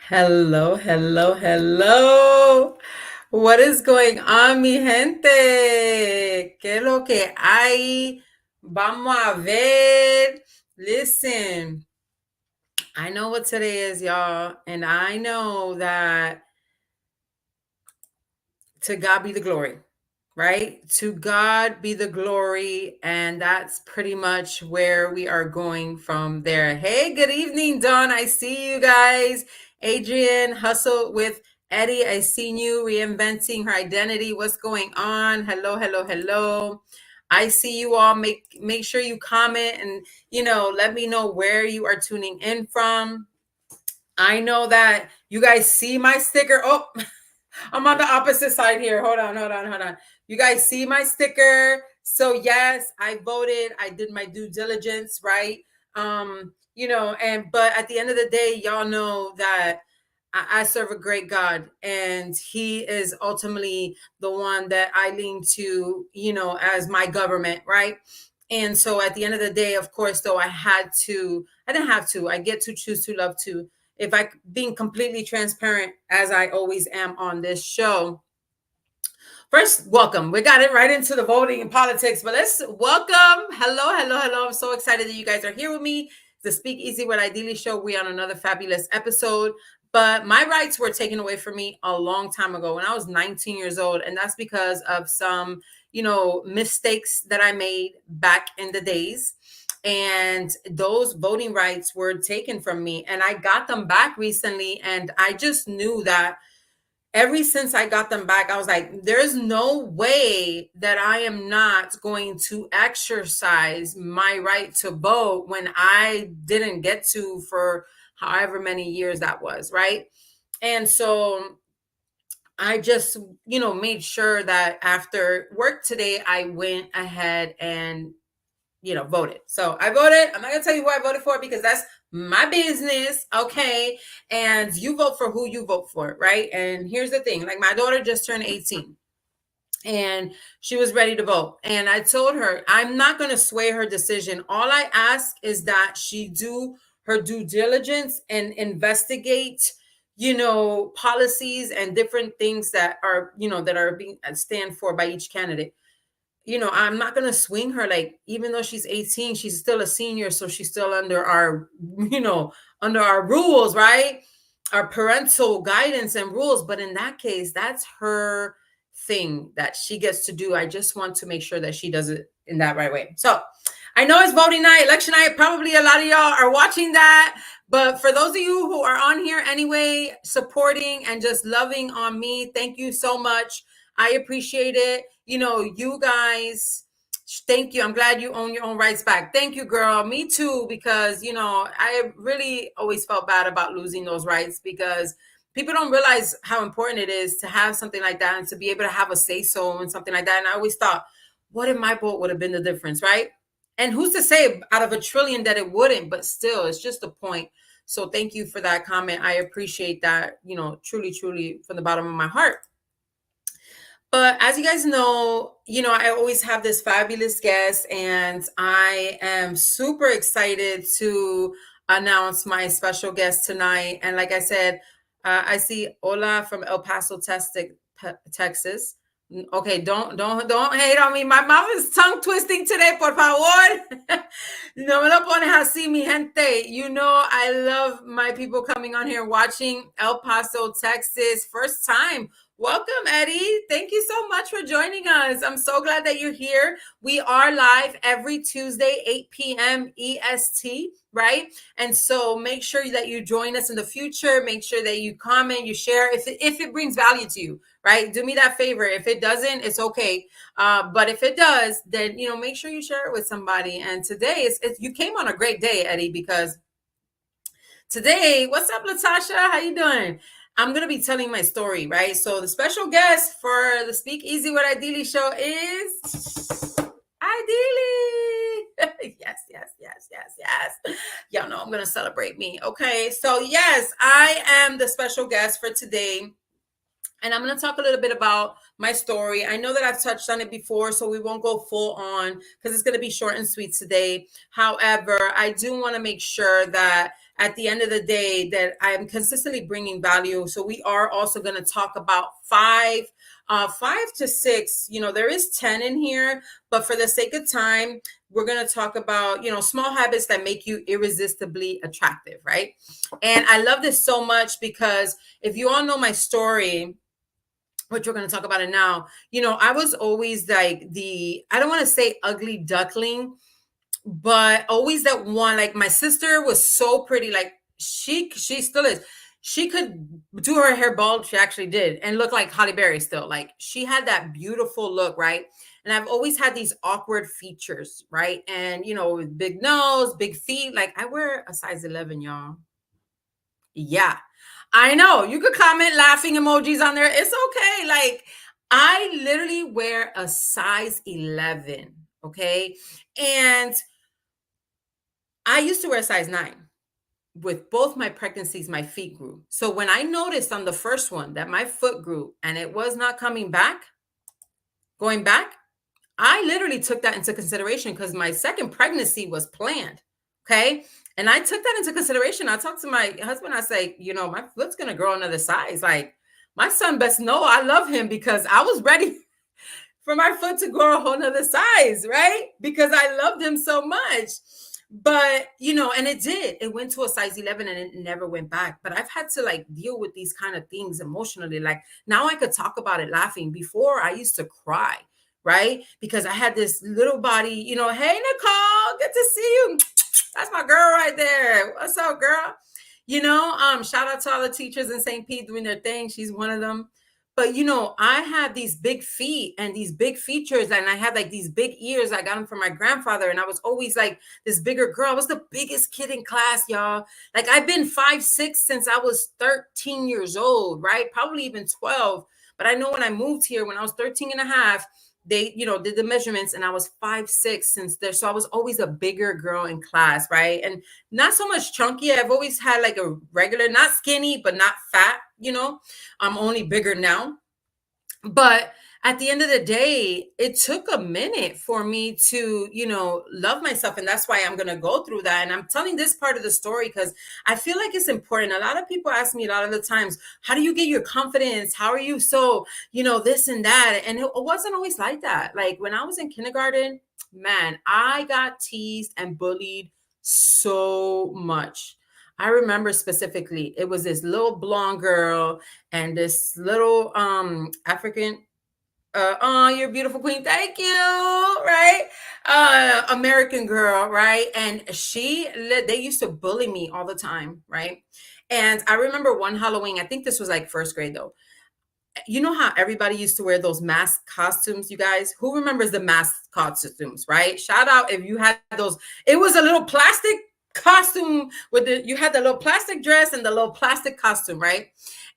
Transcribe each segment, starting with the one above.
Hello, hello, hello. What is going on, mi gente? ¿Qué es lo que hay? Vamos a ver. Listen, I know what today is, y'all, and I know that to God be the glory, right? To God be the glory. And that's pretty much where we are going from there. Hey, good evening, Dawn. I see you guys. Adrian, Hustle with Eddie. I seen you reinventing her identity. What's going on? Hello, hello, hello. I see you all. Make sure you comment and let me know where you are tuning in from. I know that you guys see my sticker. Oh, I'm on the opposite side here. Hold on. You guys see my sticker? So yes, I voted. I did my due diligence, right? But at the end of the day, y'all know that I serve a great God, and He is ultimately the one that I lean to, as my government, right? And so at the end of the day, of course, though, I didn't have to, I get to choose to love to. If I being completely transparent, as I always am on this show. First, welcome. We got it right into the voting and politics, but let's welcome. Hello, hello, hello. I'm so excited that you guys are here with me. The SpeakEasy with Idylli show. We on another fabulous episode. But my rights were taken away from me a long time ago when I was 19 years old. And that's because of some, mistakes that I made back in the days. And those voting rights were taken from me. And I got them back recently. And I just knew that ever since I got them back, I was like, there's no way that I am not going to exercise my right to vote when I didn't get to for however many years that was, right? And so I just, made sure that after work today, I went ahead and voted. So I voted. I'm not gonna tell you who I voted for because that's my business. Okay. And you vote for who you vote for, right? And here's the thing, like my daughter just turned 18 and she was ready to vote. And I told her, I'm not gonna sway her decision. All I ask is that she do her due diligence and investigate policies and different things that are being stand for by each candidate. I'm not going to swing her. Like, even though she's 18, she's still a senior. So she's still under our, under our rules, right? Our parental guidance and rules. But in that case, that's her thing that she gets to do. I just want to make sure that she does it in that right way. So I know it's voting night, election night. Probably a lot of y'all are watching that. But for those of you who are on here anyway, supporting and just loving on me, thank you so much. I appreciate it. You guys, thank you. I'm glad you own your own rights back. Thank you, girl. Me too, because, I really always felt bad about losing those rights because people don't realize how important it is to have something like that and to be able to have a say-so and something like that. And I always thought, what if my vote would have been the difference, right? And who's to say out of a trillion that it wouldn't, but still, it's just a point. So thank you for that comment. I appreciate that, truly, truly from the bottom of my heart. But as you guys know, I always have this fabulous guest, and I am super excited to announce my special guest tonight. And like I said, I see Ola from El Paso, Texas. Okay, don't hate on me. My mouth is tongue twisting today, por favor. No me lo pones así, mi gente. I love my people coming on here watching El Paso, Texas. First time. Welcome, Eddie. Thank you so much for joining us. I'm so glad that you're here. We are live every Tuesday, 8 p.m. EST, right? And so make sure that you join us in the future. Make sure that you comment, you share if it brings value to you, right? Do me that favor. If it doesn't, it's okay. But if it does, then, make sure you share it with somebody. And today, you came on a great day, Eddie, because today, what's up, Latasha? How you doing? I'm going to be telling my story, right? So the special guest for the SpeakEasy with Idylli show is Idylli. Yes. Y'all know I'm going to celebrate me. Okay. So yes, I am the special guest for today. And I'm going to talk a little bit about my story. I know that I've touched on it before, so we won't go full on because it's going to be short and sweet today. However, I do want to make sure that at the end of the day that I am consistently bringing value. So we are also going to talk about five to six, there is 10 in here, but for the sake of time, we're going to talk about, small habits that make you irresistibly attractive, right? And I love this so much because if you all know my story, which we're going to talk about it now, I was always like I don't want to say ugly duckling, but always that one. Like my sister was so pretty, like she still is. She could do her hair bald. She actually did, and look like Holly Berry still. Like she had that beautiful look, right? And I've always had these awkward features, right? And with big nose, big feet. Like I wear a size 11, y'all. Yeah, I know. You could comment laughing emojis on there. It's okay. Like I literally wear a size 11. Okay. And I used to wear a size 9. With both my pregnancies, my feet grew. So when I noticed on the first one that my foot grew and it was not going back, I literally took that into consideration because my second pregnancy was planned. Okay. And I took that into consideration. I talked to my husband. I say, my foot's going to grow another size. Like my son best know I love him because I was ready for my foot to grow a whole nother size, right? Because I loved him so much. But, and it did. It went to a size 11 and it never went back. But I've had to like deal with these kind of things emotionally. Like now I could talk about it laughing. Before I used to cry, right? Because I had this little body, hey, Nicole, good to see you. That's my girl right there. What's up, girl? Shout out to all the teachers in St. Pete doing their thing. She's one of them. But I had these big feet and these big features, and I had like these big ears. I got them from my grandfather, and I was always like this bigger girl. I was the biggest kid in class, y'all. Like I've been 5'6" since I was 13 years old, right? Probably even 12. But I know when I moved here, when I was 13 and a half, they, did the measurements and I was 5'6" since there. So I was always a bigger girl in class, right? And not so much chunky. I've always had like a regular, not skinny, but not fat, I'm only bigger now. But at the end of the day, it took a minute for me to, love myself. And that's why I'm going to go through that. And I'm telling this part of the story because I feel like it's important. A lot of people ask me a lot of the times, how do you get your confidence? How are you so, this and that? And it wasn't always like that. Like when I was in kindergarten, man, I got teased and bullied so much. I remember specifically, it was this little blonde girl and this little African, oh, you're a beautiful queen, thank you, right? American girl, right? And they used to bully me all the time, right? And I remember one Halloween, I think this was like first grade though. You know how everybody used to wear those mask costumes, you guys? Who remembers the mask costumes, right? Shout out if you had those. It was a little plastic costume you had the little plastic dress and the little plastic costume, right?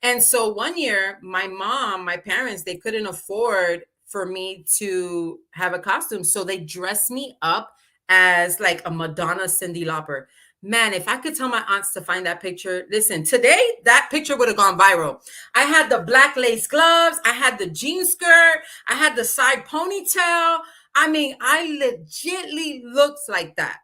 And so one year, my parents, they couldn't afford for me to have a costume. So they dressed me up as like a Madonna Cyndi Lauper. Man, if I could tell my aunts to find that picture, listen, today that picture would have gone viral. I had the black lace gloves. I had the jean skirt. I had the side ponytail. I mean, I legitly looked like that.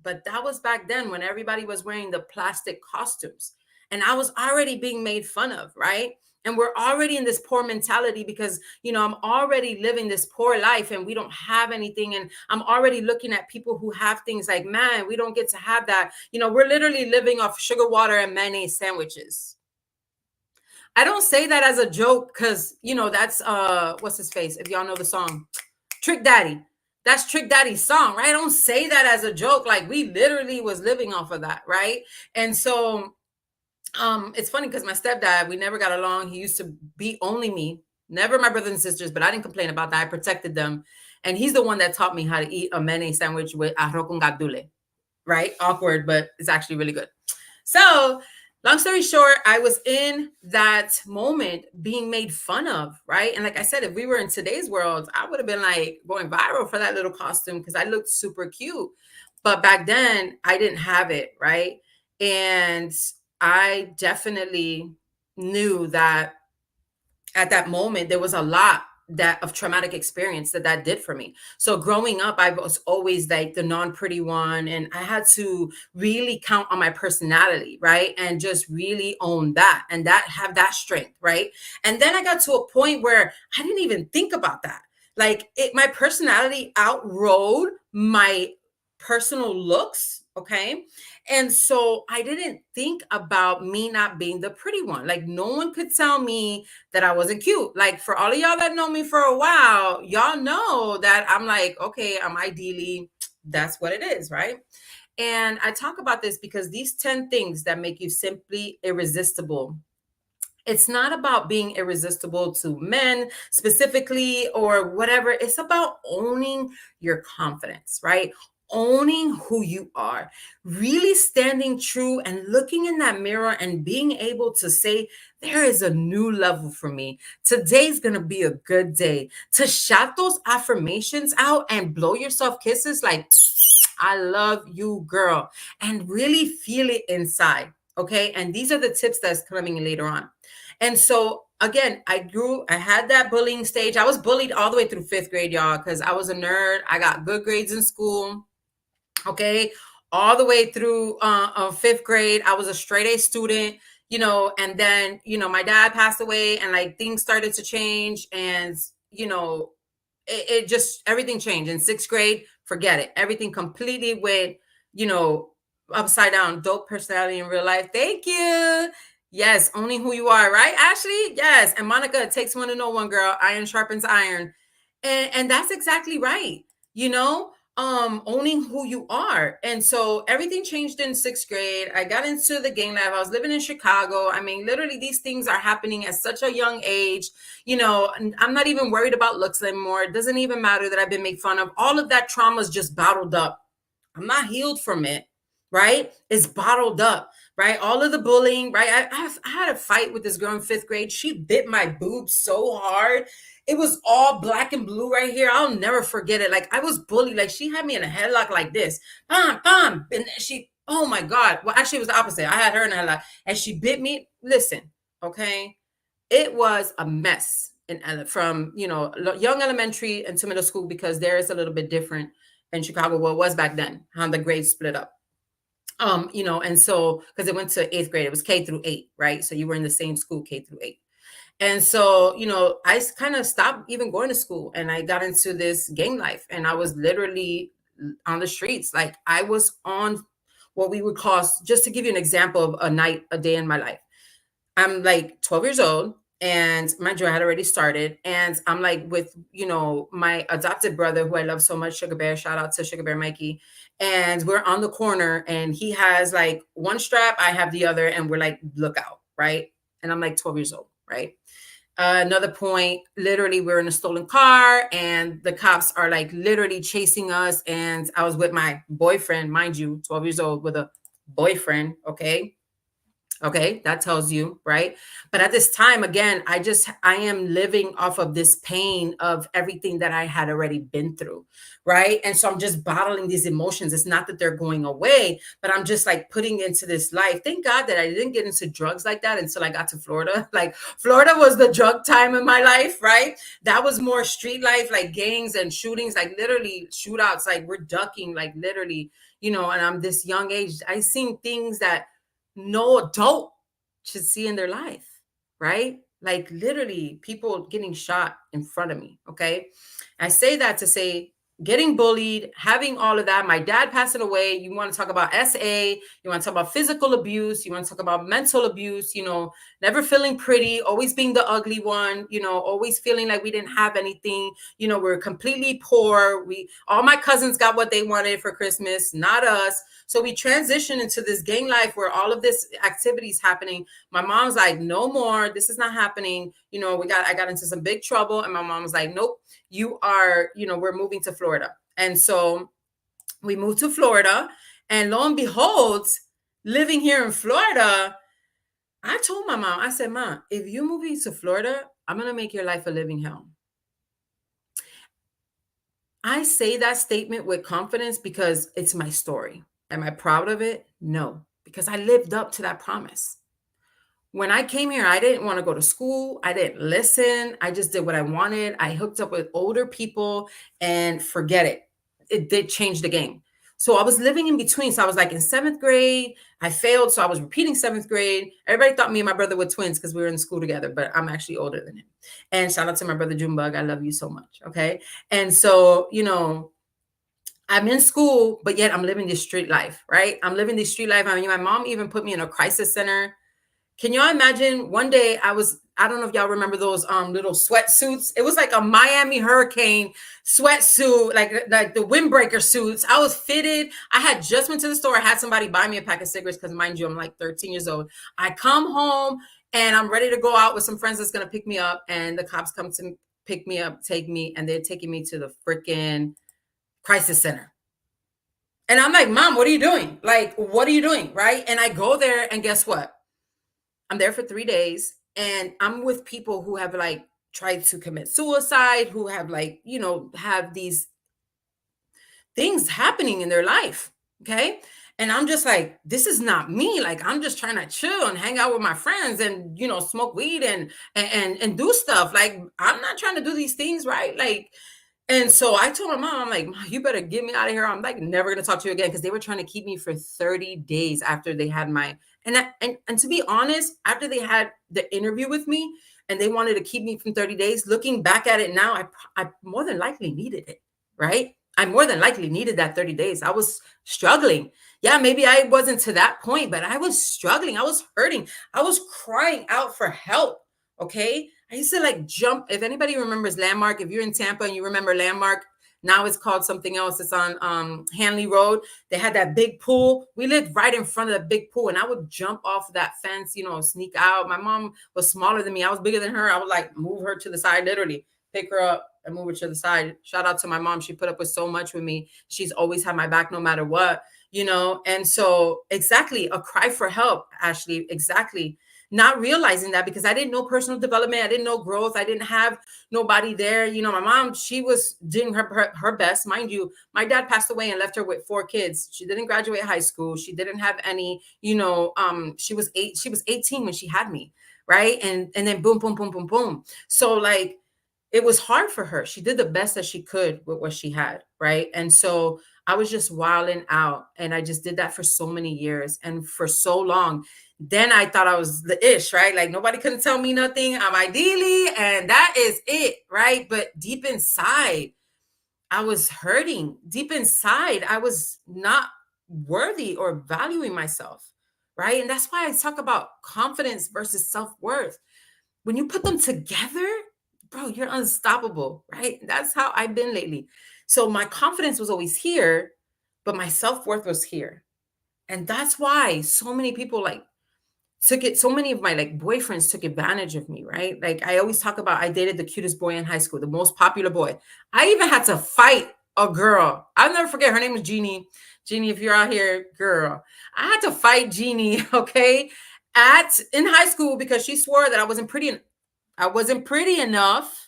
But that was back then when everybody was wearing the plastic costumes. And I was already being made fun of, right? And we're already in this poor mentality because, I'm already living this poor life and we don't have anything. And I'm already looking at people who have things like, man, we don't get to have that. We're literally living off sugar water and mayonnaise sandwiches. I don't say that as a joke because, that's, what's his face? If y'all know the song, Trick Daddy. That's Trick Daddy's song, right? I don't say that as a joke. Like we literally was living off of that, right? And so it's funny because my stepdad, we never got along. He used to beat only me, never my brothers and sisters, but I didn't complain about that. I protected them. And he's the one that taught me how to eat a mayonnaise sandwich with arroz con gandule, right? Awkward, but it's actually really good. So long story short, I was in that moment being made fun of, right? And like I said, if we were in today's world, I would have been like going viral for that little costume because I looked super cute. But back then, I didn't have it, right? And I definitely knew that at that moment, there was a lot that of traumatic experience that did for me. So growing up, I was always like the non-pretty one, and I had to really count on my personality, right? And just really own that and that have that strength, right? And then I got to a point where I didn't even think about that. Like my personality outrode my personal looks, okay? And so I didn't think about me not being the pretty one. Like no one could tell me that I wasn't cute. Like for all of y'all that know me for a while, y'all know that I'm like, okay, I'm Idylli. That's what it is, right? And I talk about this because these 10 things that make you simply irresistible, it's not about being irresistible to men specifically or whatever. It's about owning your confidence, right? Owning who you are, really standing true and looking in that mirror and being able to say, there is a new level for me. Today's going to be a good day. To shout those affirmations out and blow yourself kisses like, I love you, girl, and really feel it inside. Okay. And these are the tips that's coming later on. And so again, I had that bullying stage. I was bullied all the way through fifth grade, y'all, because I was a nerd. I got good grades in school. Okay. All the way through fifth grade, I was a straight A student, and then, my dad passed away and like things started to change. And, it just, everything changed in sixth grade. Forget it. Everything completely went, you know, upside down. Dope personality in real life. Thank you. Yes, owning who you are, right, Ashley? Yes. And Monica, it takes one to know one, girl. Iron sharpens iron. And that's exactly right. Owning who you are. And so everything changed in sixth grade. I got into the gang life. I was living in Chicago. I mean, literally, these things are happening at such a young age. And I'm not even worried about looks anymore. It doesn't even matter that I've been made fun of. All of that trauma is just bottled up. I'm not healed from it, right? It's bottled up, right? All of the bullying, right? I had a fight with this girl in fifth grade. She bit my boobs so hard. It was all black and blue right here. I'll never forget it. Like I was bullied. Like she had me in a headlock like this. Bam, bam. And oh my God. Well, actually, it was the opposite. I had her in a headlock and she bit me. Listen, okay. It was a mess from, young elementary into middle school because there is a little bit different in Chicago. Well, it was back then, how the grades split up. And so because it went to eighth grade, it was K through 8, right? So you were in the same school, K through 8. And so, I kind of stopped even going to school and I got into this gang life and I was literally on the streets. Like I was on what we would call, just to give you an example of a day in my life. I'm like 12 years old and my journey had already started. And I'm like with, my adopted brother who I love so much, Sugar Bear, shout out to Sugar Bear Mikey. And we're on the corner and he has like one strap, I have the other, and we're like, look out, right? And I'm like 12 years old, right? Another point, literally, we're in a stolen car and the cops are like literally chasing us. And I was with my boyfriend, mind you, 12 years old with a boyfriend, okay? Okay, that tells you, right? But at this time, again, I am living off of this pain of everything that I had already been through, right? And so I'm just bottling these emotions. It's not that they're going away, but I'm just like putting into this life. Thank God that I didn't get into drugs like that until I got to Florida. Like Florida was the drug time in my life, right? That was more street life, like gangs and shootings, like literally shootouts, like we're ducking, like literally, and I'm this young age. I seen things that no adult should see in their life, right? Like literally people getting shot in front of me. Okay. I say that to say getting bullied, having all of that, my dad passing away. You want to talk about SA, you want to talk about physical abuse, you want to talk about mental abuse, never feeling pretty, always being the ugly one, always feeling like we didn't have anything, we're completely poor. All my cousins got what they wanted for Christmas, not us. So we transitioned into this gang life where all of this activity is happening. My mom's like, no more, this is not happening. I got into some big trouble and my mom was like, nope, we're moving to Florida. And so we moved to Florida and lo and behold, living here in Florida, I told my mom, I said, Mom, if you move to Florida, I'm going to make your life a living hell. I say that statement with confidence because it's my story. Am I proud of it? No, because I lived up to that promise. When I came here, I didn't want to go to school. I didn't listen. I just did what I wanted. I hooked up with older people and forget it. It did change the game. So I was living in between. So I was like in seventh grade. I failed. So I was repeating seventh grade. Everybody thought me and my brother were twins because we were in school together, but I'm actually older than him. And shout out to my brother Junebug. I love you so much. Okay. And so, I'm in school, but yet I'm living this street life, right? I'm living this street life. I mean, my mom even put me in a crisis center. Can y'all imagine one day I don't know if y'all remember those little sweatsuits. It was like a Miami Hurricane sweatsuit, like the windbreaker suits. I was fitted. I had just went to the store. I had somebody buy me a pack of cigarettes because mind you, I'm like 13 years old. I come home and I'm ready to go out with some friends that's gonna pick me up. And the cops come to pick me up, take me, and they're taking me to the freaking crisis center. And I'm like, Mom, what are you doing? Like, what are you doing? Right. And I go there and guess what? I'm there for 3 days and I'm with people who have like tried to commit suicide, who have like, have these things happening in their life. Okay. And I'm just like, this is not me. Like, I'm just trying to chill and hang out with my friends and, smoke weed and do stuff. Like, I'm not trying to do these things, right? Like, and so I told my mom, I'm like, "Mom, you better get me out of here. I'm like never gonna talk to you again." Because they were trying to keep me for 30 days after they had my and to be honest, after they had the interview with me and they wanted to keep me from 30 days, looking back at it now, I more than likely needed it, right? I more than likely needed that 30 days. I was struggling. Yeah, maybe I wasn't to that point, but I was struggling. I was hurting. I was crying out for help. Okay. I used to like jump. If anybody remembers Landmark, if you're in Tampa and you remember Landmark, now it's called something else. It's on Hanley Road. They had that big pool. We lived right in front of the big pool, and I would jump off that fence, sneak out. My mom was smaller than me. I was bigger than her. I would like move her to the side, literally pick her up and move her to the side. Shout out to my mom. She put up with so much with me. She's always had my back no matter what, And so exactly a cry for help, Ashley. Exactly. Not realizing that because I didn't know personal development. I didn't know growth. I didn't have nobody there. My mom, she was doing her best. Mind you, my dad passed away and left her with 4 kids. She didn't graduate high school. She didn't have any, she was 18 when she had me. Right. And then boom, boom, boom, boom, boom. So like, it was hard for her. She did the best that she could with what she had. Right. And so I was just wilding out. And I just did that for so many years and for so long. Then I thought I was the ish, right? Like nobody couldn't tell me nothing. I'm Idylli, and that is it, right? But deep inside, I was hurting. Deep inside, I was not worthy or valuing myself, right? And that's why I talk about confidence versus self-worth. When you put them together, bro, you're unstoppable, right? That's how I've been lately. So my confidence was always here, but my self-worth was here. And that's why so many people so many of my like boyfriends took advantage of me, right? Like I always talk about I dated the cutest boy in high school, the most popular boy. I even had to fight a girl. I'll never forget, her name was Jeannie. Jeannie, if you're out here, girl, I had to fight Jeannie, okay, in high school because she swore that I wasn't pretty enough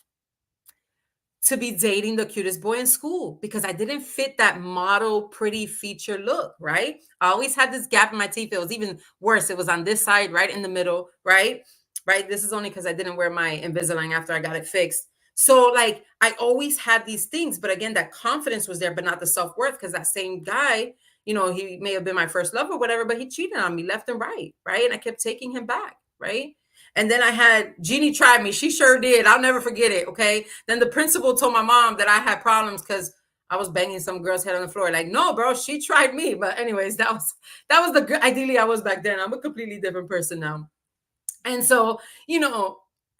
to be dating the cutest boy in school because I didn't fit that model pretty feature look, right? I always had this gap in my teeth. It was even worse. It was on this side, right in the middle, right? Right. This is only because I didn't wear my Invisalign after I got it fixed. So like I always had these things, but again, that confidence was there, but not the self-worth because that same guy, he may have been my first love or whatever, but he cheated on me left and right, right? And I kept taking him back, right? And then I had Jeannie tried me. She sure did. I'll never forget it. Okay. Then the principal told my mom that I had problems because I was banging some girl's head on the floor. Like, no, bro, she tried me. But anyways, that was the Idylli I was back then. I'm a completely different person now. And so,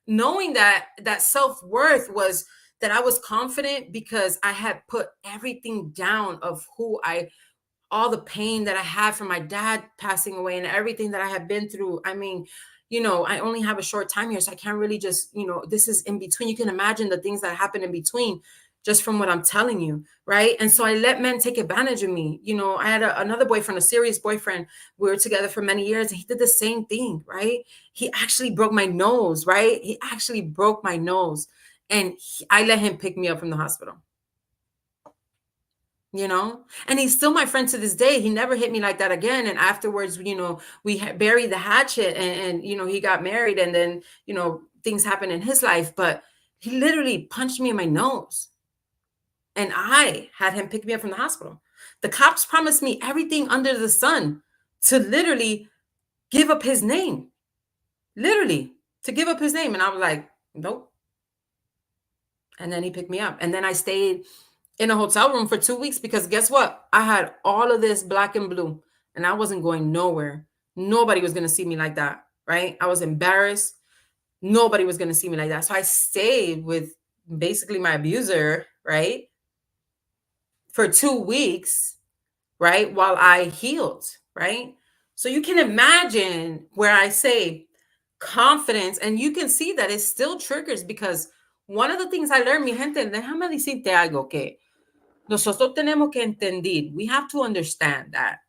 knowing that self-worth was that I was confident because I had put everything down of all the pain that I had from my dad passing away and everything that I had been through. I mean, I only have a short time here, so I can't really just, this is in between. You can imagine the things that happen in between just from what I'm telling you, right? And so I let men take advantage of me. I had another boyfriend, a serious boyfriend. We were together for many years, and he did the same thing, right? He actually broke my nose, right? He actually broke my nose, and I let him pick me up from the hospital. you know, and he's still my friend to this day. He never hit me like that again. And afterwards, you know, we buried the hatchet, and you know, he got married, and then, you know, things happened in his life, but he literally punched me in my nose, and I had him pick me up from the hospital. The cops promised me everything under the sun to literally give up his name, literally to give up his name. And I was like, nope. And then he picked me up. And then I stayed in a hotel room for 2 weeks because guess what? I had all of this black and blue and I wasn't going nowhere. Nobody was going to see me like that, right? I was embarrassed. Nobody was going to see me like that. So I stayed with basically my abuser, right? For 2 weeks, right? While I healed, right? So you can imagine where I say confidence, and you can see that it still triggers because one of the things I learned, mi gente, déjame decirte algo que nosotros tenemos que entender. We have to understand that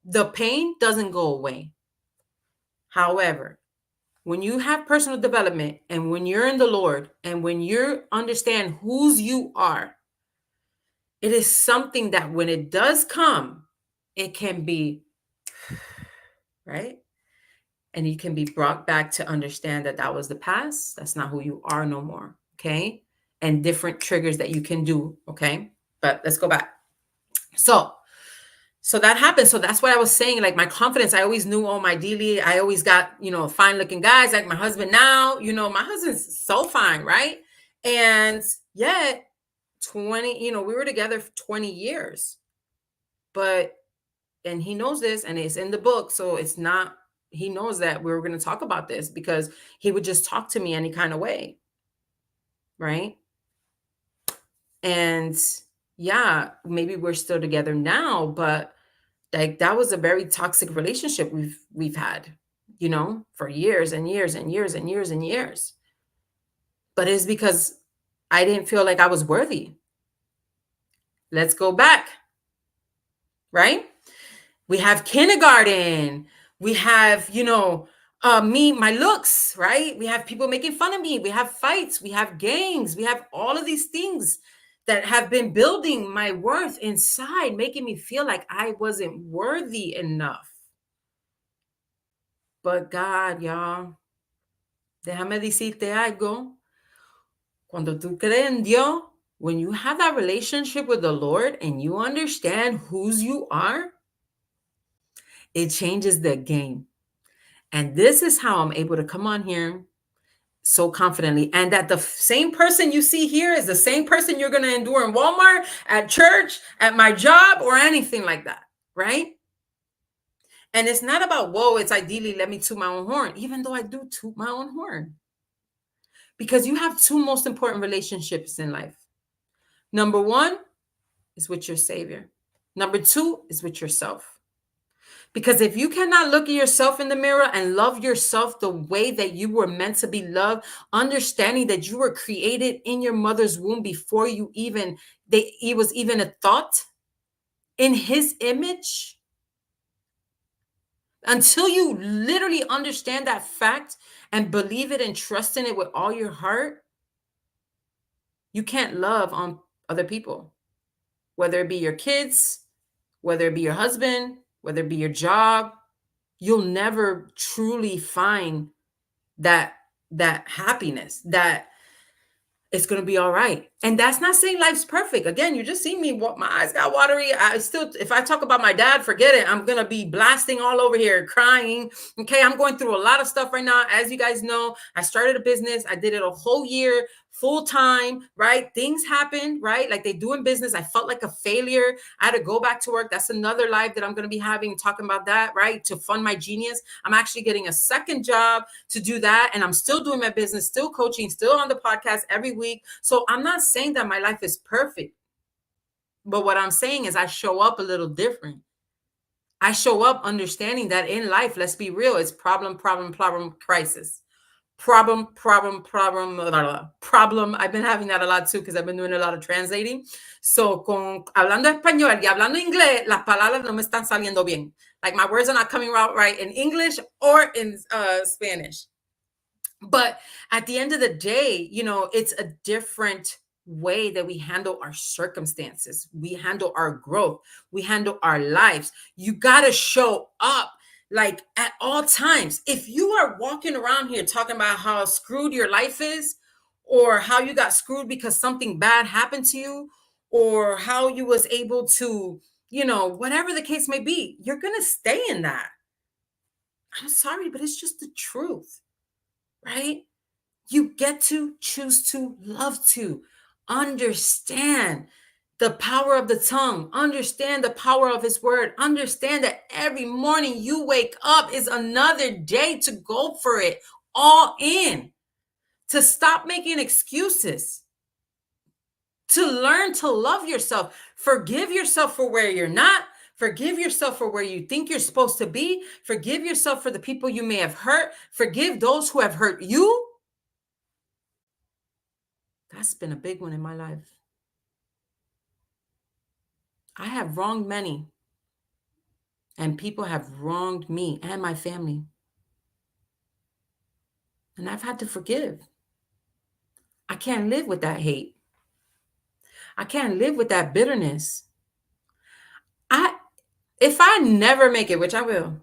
the pain doesn't go away. However, when you have personal development and when you're in the Lord and when you understand whose you are, it is something that when it does come, it can be, right? And you can be brought back to understand that that was the past. That's not who you are no more. Okay. And different triggers that you can do. Okay. But let's go back. So that happened. So that's what I was saying. Like my confidence, I always knew all my Idylli. I always got, you know, fine looking guys like my husband now. You know, my husband's so fine, right? And yet 20, you know, we were together for 20 years. But, and he knows this and it's in the book. So it's not, he knows that we were going to talk about this because he would just talk to me any kind of way. Right. And yeah, maybe we're still together now, but like that was a very toxic relationship we've had, you know, for years and years and years and years and years. But it's because I didn't feel like I was worthy. Let's go back. Right? We have kindergarten. We have, you know, me, my looks, right? We have people making fun of me. We have fights. We have gangs. We have all of these things that have been building my worth inside, making me feel like I wasn't worthy enough. But God, y'all, déjame decirte algo. Cuando tú crees en Dios, when you have that relationship with the Lord and you understand whose you are, it changes the game. And this is how I'm able to come on here so confidently. And that the same person you see here is the same person you're going to endure in Walmart, at church, at my job, or anything like that. Right? And it's not about, whoa, it's Idylli, let me toot my own horn, even though I do toot my own horn. Because you have two most important relationships in life. Number one is with your Savior. Number two is with yourself. Because if you cannot look at yourself in the mirror and love yourself the way that you were meant to be loved, understanding that you were created in your mother's womb before you even, it was even a thought in his image, until you literally understand that fact and believe it and trust in it with all your heart, you can't love on other people, whether it be your kids, whether it be your husband, whether it be your job. You'll never truly find that happiness, that it's going to be all right. And that's not saying life's perfect. Again, you just see me, my eyes got watery. I still, if I talk about my dad, forget it. I'm going to be blasting all over here, crying. Okay. I'm going through a lot of stuff right now. As you guys know, I started a business. I did it a whole year, full time, right? Things happen, right? Like they do in business. I felt like a failure. I had to go back to work. That's another live that I'm going to be having, talking about that, right? To fund my genius. I'm actually getting a second job to do that. And I'm still doing my business, still coaching, still on the podcast every week. So I'm not saying that my life is perfect. But what I'm saying is I show up a little different. I show up understanding that in life, let's be real, it's problem, crisis. Problem. I've been having that a lot too because I've been doing a lot of translating. So hablando español y hablando inglés, las palabras no me están saliendo bien. Like my words are not coming out right in English or in Spanish. But at the end of the day, you know, it's a different way that we handle our circumstances, we handle our growth, we handle our lives. You got to show up like at all times. If you are walking around here talking about how screwed your life is, or how you got screwed because something bad happened to you, or how you was able to, whatever the case may be, you're going to stay in that. I'm sorry, but it's just the truth, right? You get to choose to love to understand the power of the tongue, understand the power of his word, understand that every morning you wake up is another day to go for it all in, to stop making excuses, to learn to love yourself, forgive yourself for where you're not, forgive yourself for where you think you're supposed to be, forgive yourself for the people you may have hurt, forgive those who have hurt you. That's been a big one in my life. I have wronged many, and people have wronged me and my family. And I've had to forgive. I can't live with that hate. I can't live with that bitterness. If I never make it, which I will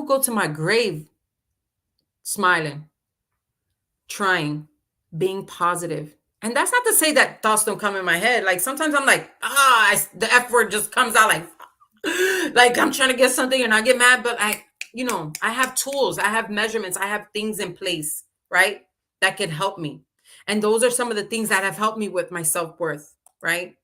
go to my grave smiling, trying, being positive. And that's not to say that thoughts don't come in my head. Like sometimes I'm like, the F word just comes out like I'm trying to get something and I get mad, but I have tools, I have measurements, I have things in place, right? That can help me. And those are some of the things that have helped me with my self-worth, right?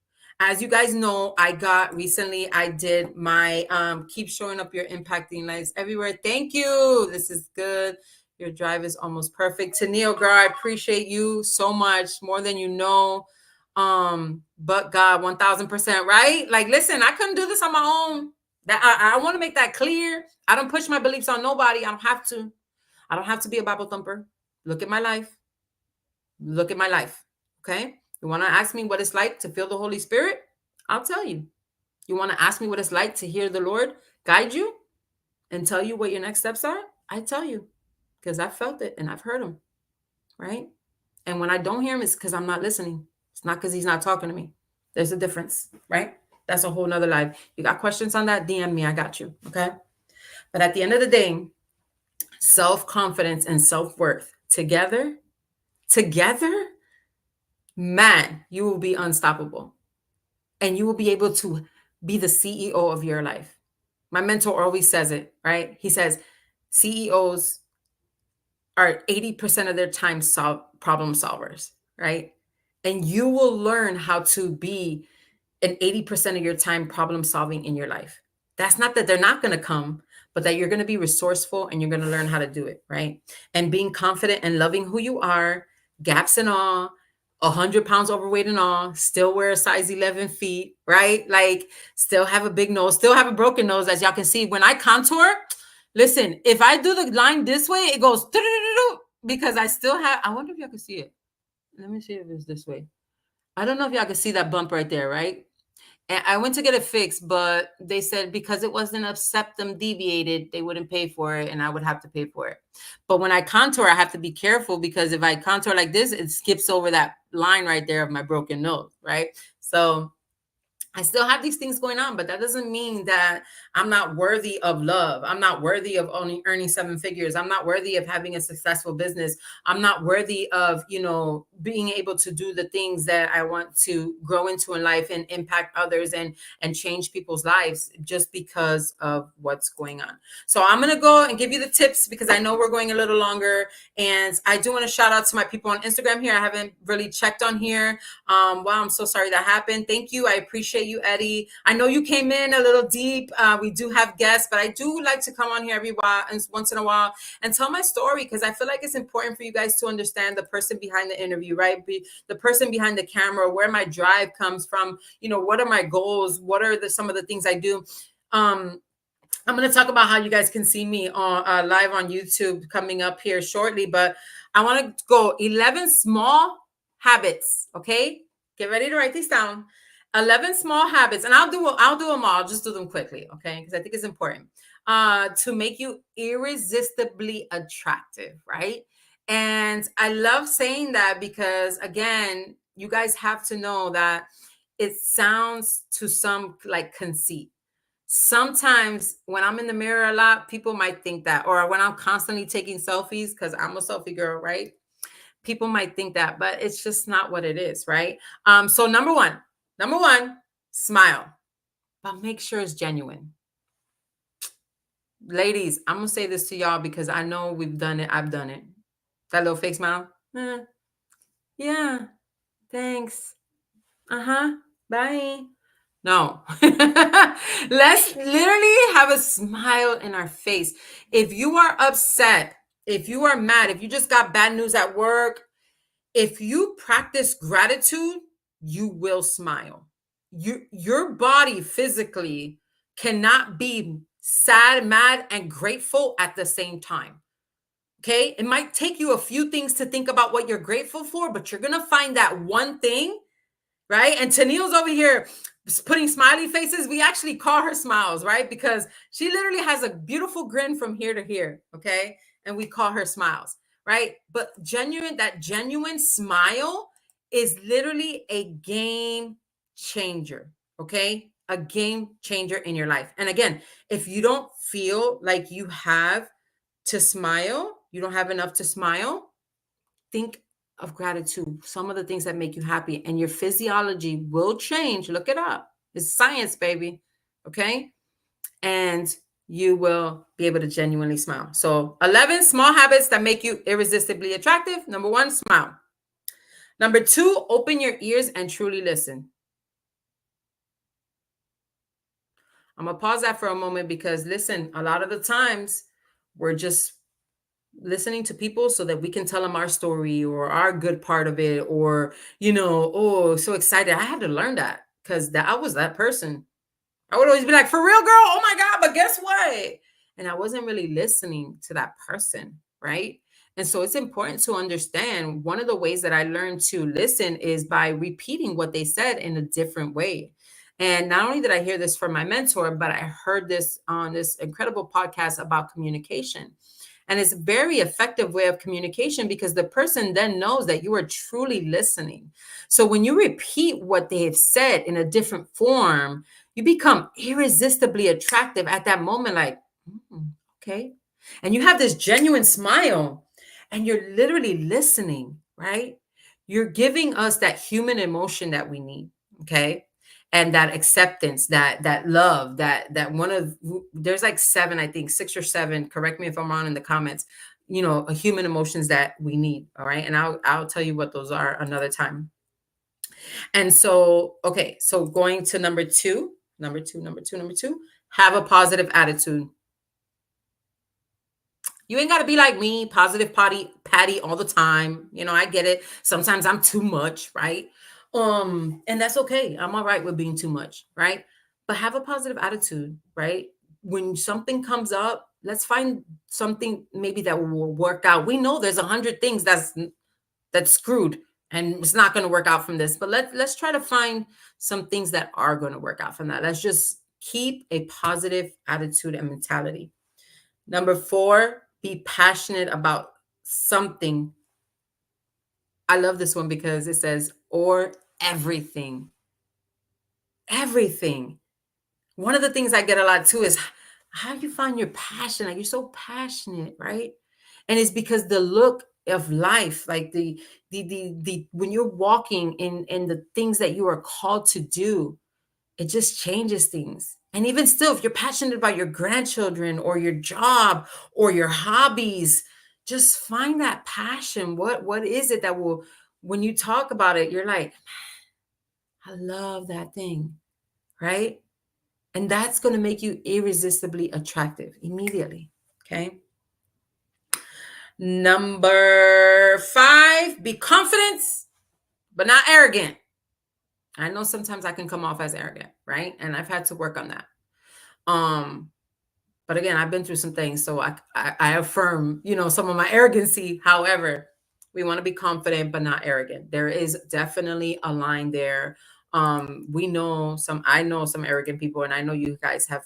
As you guys know, I did my keep showing up, you're impacting lives everywhere. Thank you. This is good. Your drive is almost perfect. Tennille, girl, I appreciate you so much, more than you know. But God, 1000%, right? Like, listen, I couldn't do this on my own. That I want to make that clear. I don't push my beliefs on nobody. I don't have to. I don't have to be a Bible thumper. Look at my life. Look at my life. Okay. You want to ask me what it's like to feel the Holy Spirit? I'll tell you. You want to ask me what it's like to hear the Lord guide you and tell you what your next steps are? I tell you, because I've felt it and I've heard him, right? And when I don't hear him, it's because I'm not listening. It's not because he's not talking to me. There's a difference, right? That's a whole nother life. You got questions on that? DM me. I got you. Okay. But at the end of the day, self-confidence and self-worth together, man, you will be unstoppable. And you will be able to be the CEO of your life. My mentor always says it, right? He says CEOs are 80% of their time problem solvers, right? And you will learn how to be an 80% of your time problem solving in your life. That's not that they're not going to come, but that you're going to be resourceful and you're going to learn how to do it, right? And being confident and loving who you are, gaps and all, 100 pounds overweight and all, still wear a size 11 feet, right? Like still have a big nose, still have a broken nose, as y'all can see. When I contour, listen, if I do the line this way, it goes because I still have, I wonder if y'all can see it. Let me see if it's this way. I don't know if y'all can see that bump right there, right? And I went to get it fixed, but they said because it wasn't a septum deviated, they wouldn't pay for it and I would have to pay for it. But when I contour, I have to be careful because if I contour like this, it skips over that line right there of my broken nose, right? So I still have these things going on, but that doesn't mean that I'm not worthy of love. I'm not worthy of only earning 7 figures. I'm not worthy of having a successful business. I'm not worthy of, being able to do the things that I want to grow into in life and impact others and change people's lives just because of what's going on. So I'm going to go and give you the tips because I know we're going a little longer. And I do want to shout out to my people on Instagram here. I haven't really checked on here. Wow, I'm so sorry that happened. Thank you. I appreciate you, Eddie. I know you came in a little deep. We do have guests, but I do like to come on here once in a while and tell my story because I feel like it's important for you guys to understand the person behind the interview, right? The person behind the camera, where my drive comes from, what are my goals? What are some of the things I do? I'm going to talk about how you guys can see me on live on YouTube coming up here shortly, but I want to go 11 small habits. Okay. Get ready to write these down. 11 small habits, and I'll do them all. I'll just do them quickly. Okay. Because I think it's important to make you irresistibly attractive. Right. And I love saying that because again, you guys have to know that it sounds to some like conceit. Sometimes when I'm in the mirror a lot, people might think that, or when I'm constantly taking selfies, because I'm a selfie girl, right? People might think that, but it's just not what it is, right? So number one, smile, but make sure it's genuine. Ladies, I'm gonna say this to y'all because I know we've done it. I've done it. That little fake smile. Yeah, thanks. Uh-huh. Bye. No. Let's literally have a smile in our face. If you are upset, if you are mad, if you just got bad news at work, if you practice gratitude, you will smile. Your body physically cannot be sad, mad, and grateful at the same time. Okay? It might take you a few things to think about what you're grateful for, but you're going to find that one thing, right? And Tennille's over here putting smiley faces. We actually call her smiles, right? Because she literally has a beautiful grin from here to here, okay? And we call her smiles, right? But that genuine smile is literally a game changer, okay? A game changer in your life. And again, if you don't feel like you have to smile, you don't have enough to smile, think of gratitude, some of the things that make you happy, and your physiology will change. Look it up. It's science, baby. Okay. And you will be able to genuinely smile. So 11 small habits that make you irresistibly attractive. Number one, smile. Number two, open your ears and truly listen. I'm going to pause that for a moment because listen, a lot of the times we're just listening to people so that we can tell them our story or our good part of it, or oh, so excited. I had to learn that because I was that person. I would always be like, for real, girl, oh my god, but guess what? And I wasn't really listening to that person, right? And so it's important to understand one of the ways that I learned to listen is by repeating what they said in a different way. And not only did I hear this from my mentor, but I heard this on this incredible podcast about communication. And it's a very effective way of communication because the person then knows that you are truly listening. So when you repeat what they have said in a different form, you become irresistibly attractive at that moment, like, okay. And you have this genuine smile and you're literally listening, right? You're giving us that human emotion that we need, okay? And that acceptance, that love, that one of there's like seven, I think 6 or 7. Correct me if I'm wrong in the comments. Human emotions that we need. All right, and I'll tell you what those are another time. And so, okay, so going to number two, have a positive attitude. You ain't got to be like me, positive patty all the time. I get it. Sometimes I'm too much, right? And that's okay. I'm all right with being too much, right? But have a positive attitude, right? When something comes up, let's find something maybe that will work out. We know there's 100 things that's screwed and it's not going to work out from this, but let's try to find some things that are going to work out from that. Let's just keep a positive attitude and mentality. Number 4, be passionate about something. I love this one because it says, or everything. Everything. One of the things I get a lot too is how you find your passion. Like, you're so passionate, right? And it's because the look of life, like the when you're walking in the things that you are called to do, it just changes things. And even still, if you're passionate about your grandchildren or your job or your hobbies, just find that passion. What is it that will, when you talk about it, you're like, I love that thing, right? And that's going to make you irresistibly attractive immediately. Okay. Number 5, be confident, but not arrogant. I know sometimes I can come off as arrogant, right? And I've had to work on that. But again, I've been through some things, so I affirm, some of my arrogancy. However, we want to be confident, but not arrogant. There is definitely a line there. I know some arrogant people, and I know you guys have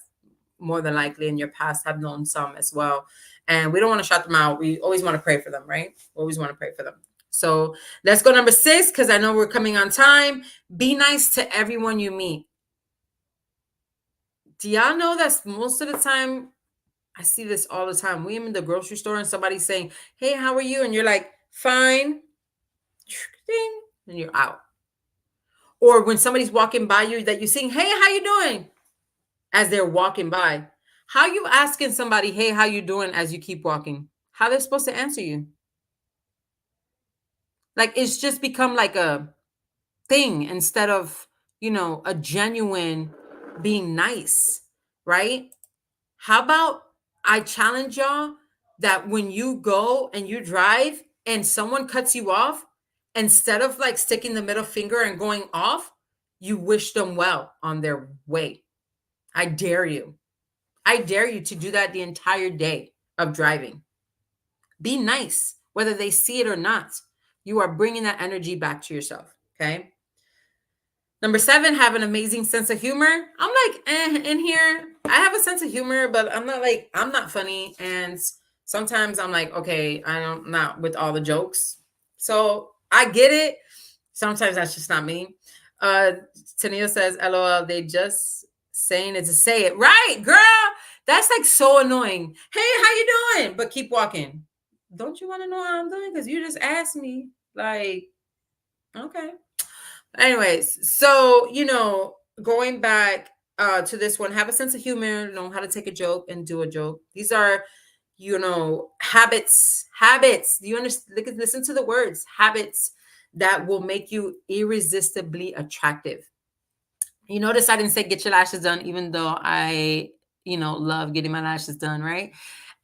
more than likely in your past have known some as well. And we don't want to shut them out. We always want to pray for them, right? Always want to pray for them. So let's go number 6, because I know we're coming on time. Be nice to everyone you meet. Do y'all know that's most of the time? I see this all the time. We in the grocery store and somebody's saying, "Hey, how are you?" And you're like, "Fine." Ding, and you're out. Or when somebody's walking by you that you sing, "Hey, how you doing?" as they're walking by. How you asking somebody, "Hey, how you doing?" as you keep walking? How they're supposed to answer you? Like it's just become like a thing instead of, a genuine being nice, right? How about I challenge y'all that when you go and you drive and someone cuts you off, instead of like sticking the middle finger and going off, you wish them well on their way. I dare you. I dare you to do that the entire day of driving. Be nice, whether they see it or not. You are bringing that energy back to yourself. Okay. Number 7, have an amazing sense of humor. I'm like, in here, I have a sense of humor, but I'm not funny. And sometimes I'm like, okay, I'm not with all the jokes. So I get it. Sometimes that's just not me. Tania says, LOL, they just saying it to say it. Right, girl. That's like so annoying. Hey, how you doing? But keep walking. Don't you want to know how I'm doing? Because you just asked me. Like, okay. Anyways, so going back to this one, have a sense of humor, know how to take a joke and do a joke. These are, habits. Habits. Do you understand? Listen to the words. Habits that will make you irresistibly attractive. You notice I didn't say get your lashes done, even though I, love getting my lashes done, right?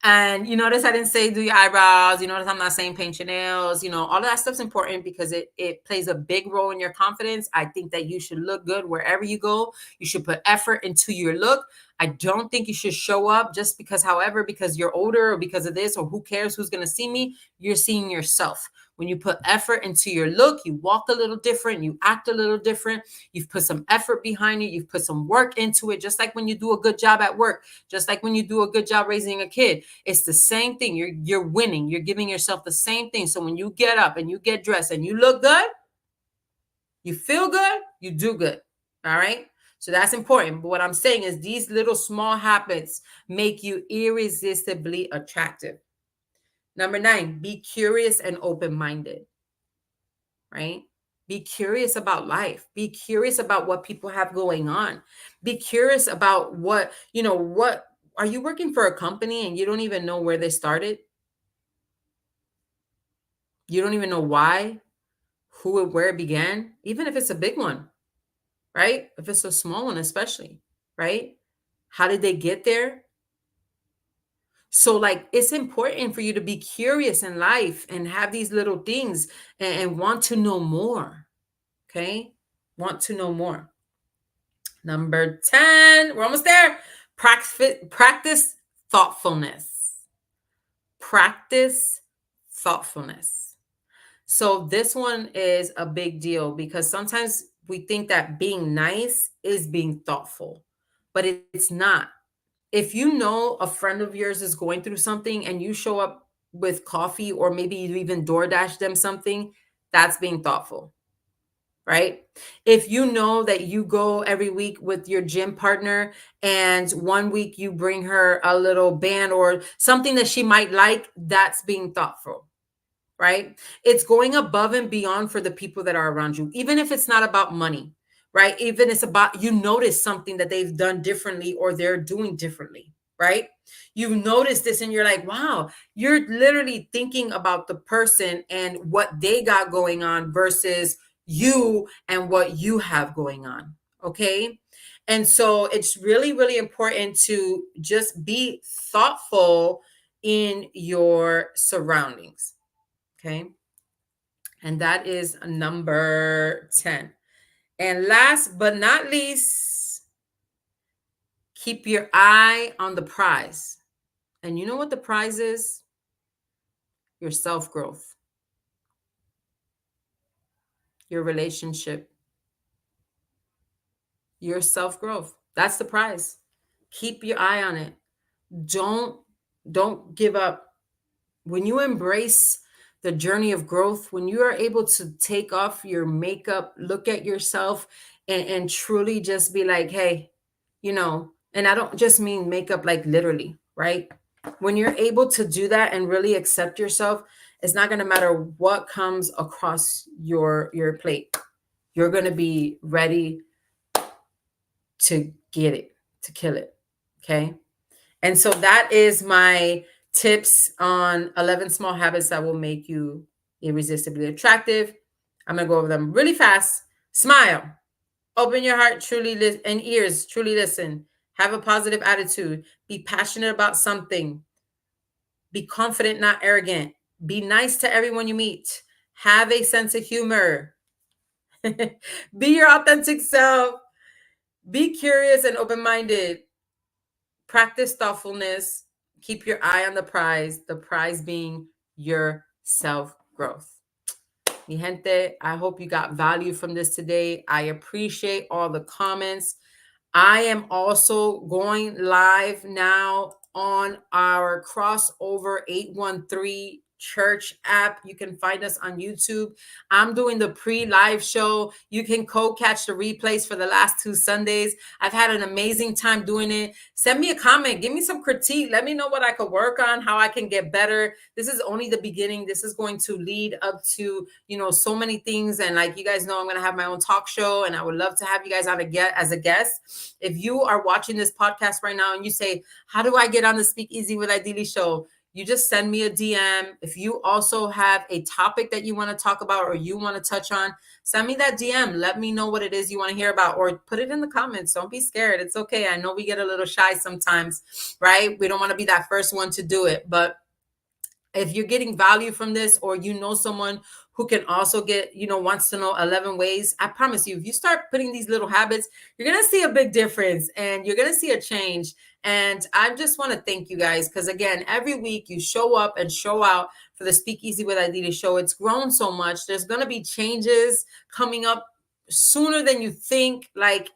And you notice I didn't say do your eyebrows. You notice I'm not saying paint your nails. All of that stuff's important because it plays a big role in your confidence. I think that you should look good wherever you go. You should put effort into your look. I don't think you should show up just because you're older or because of this or who cares who's going to see me. You're seeing yourself. When you put effort into your look, you walk a little different, you act a little different. You've put some effort behind it. You've put some work into it, just like when you do a good job at work, just like when you do a good job raising a kid. It's the same thing. You're winning. You're giving yourself the same thing. So when you get up and you get dressed and you look good, you feel good, you do good. All right. So that's important. But what I'm saying is these little small habits make you irresistibly attractive. Number 9, be curious and open-minded, right? Be curious about life. Be curious about what people have going on. Be curious about what are you working for a company and you don't even know where they started? You don't even know why, who, where it began, even if it's a big one, right? If it's a small one, especially, right? How did they get there? So, like, it's important for you to be curious in life and have these little things and want to know more. Okay. Want to know more. Number 10, we're almost there. Practice thoughtfulness. Practice thoughtfulness. So this one is a big deal because sometimes we think that being nice is being thoughtful, but it's not. If you know a friend of yours is going through something and you show up with coffee or maybe you even DoorDash them something, that's being thoughtful, right? If you know that you go every week with your gym partner and one week you bring her a little band or something that she might like, that's being thoughtful, right? It's going above and beyond for the people that are around you, even if it's not about money, right? Even it's about you notice something that they've done differently or they're doing differently, right? You notice this and you're like, wow, you're literally thinking about the person and what they got going on versus you and what you have going on. Okay. And so it's really, really important to just be thoughtful in your surroundings. Okay. And that is number 10. And last but not least, keep your eye on the prize. And you know what the prize is? Your self growth, your relationship, your self growth. That's the prize. Keep your eye on it. Don't give up. When you embrace the journey of growth, when you are able to take off your makeup, look at yourself, and truly just be like, hey, and I don't just mean makeup like literally, right? When you're able to do that and really accept yourself, it's not going to matter what comes across your plate. You're going to be ready to get it, to kill it. Okay. And so that is my tips on 11 small habits that will make you irresistibly attractive. I'm going to go over them really fast. Smile. Open your heart truly and ears, truly listen. Have a positive attitude. Be passionate about something. Be confident, not arrogant. Be nice to everyone you meet. Have a sense of humor. Be your authentic self. Be curious and open-minded. Practice thoughtfulness. Keep your eye on the prize being your self-growth. Mi gente, I hope you got value from this today. I appreciate all the comments. I am also going live now on our Crossover 813 Church app. You can find us on YouTube. I'm doing the pre-live show. You can catch the replays for the last 2 Sundays. I've had an amazing time doing it. Send me a comment. Give me some critique. Let me know what I could work on, how I can get better. This is only the beginning. This is going to lead up to, so many things. And like you guys know, I'm going to have my own talk show, and I would love to have you guys on as a guest. If you are watching this podcast right now and you say, how do I get on the SpeakEasy with Idylli show? You just send me a DM. If you also have a topic that you want to talk about or you want to touch on, send me that DM. Let me know what it is you want to hear about, or put it in the comments. Don't be scared. It's okay. I know we get a little shy sometimes, right? We don't want to be that first one to do it. But if you're getting value from this, or someone who can also get, wants to know 11 ways, I promise you, if you start putting these little habits, you're going to see a big difference and you're going to see a change. And I just want to thank you guys, because again, every week you show up and show out for the SpeakEasy with Idylli show. It's grown so much. There's going to be changes coming up sooner than you think, like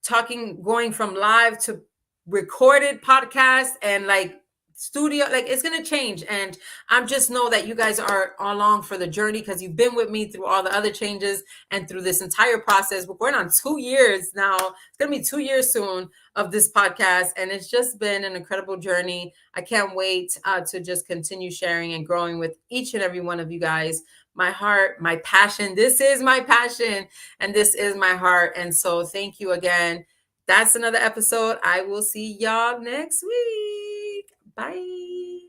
going from live to recorded podcast and like studio, like it's going to change. And I'm just know that you guys are along for the journey, because you've been with me through all the other changes and through this entire process. We're going on 2 years now. It's going to be 2 years soon of this podcast, and it's just been an incredible journey. I can't wait to just continue sharing and growing with each and every one of you guys. My heart, my passion. This is my passion and this is my heart. And so thank you again. That's another episode. I will see y'all next week. Bye.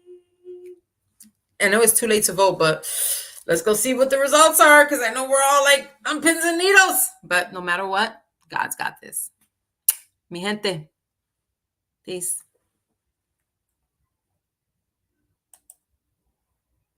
I know it's too late to vote, but let's go see what the results are, because I know we're all like on pins and needles. But no matter what, God's got this. Mi gente. Peace.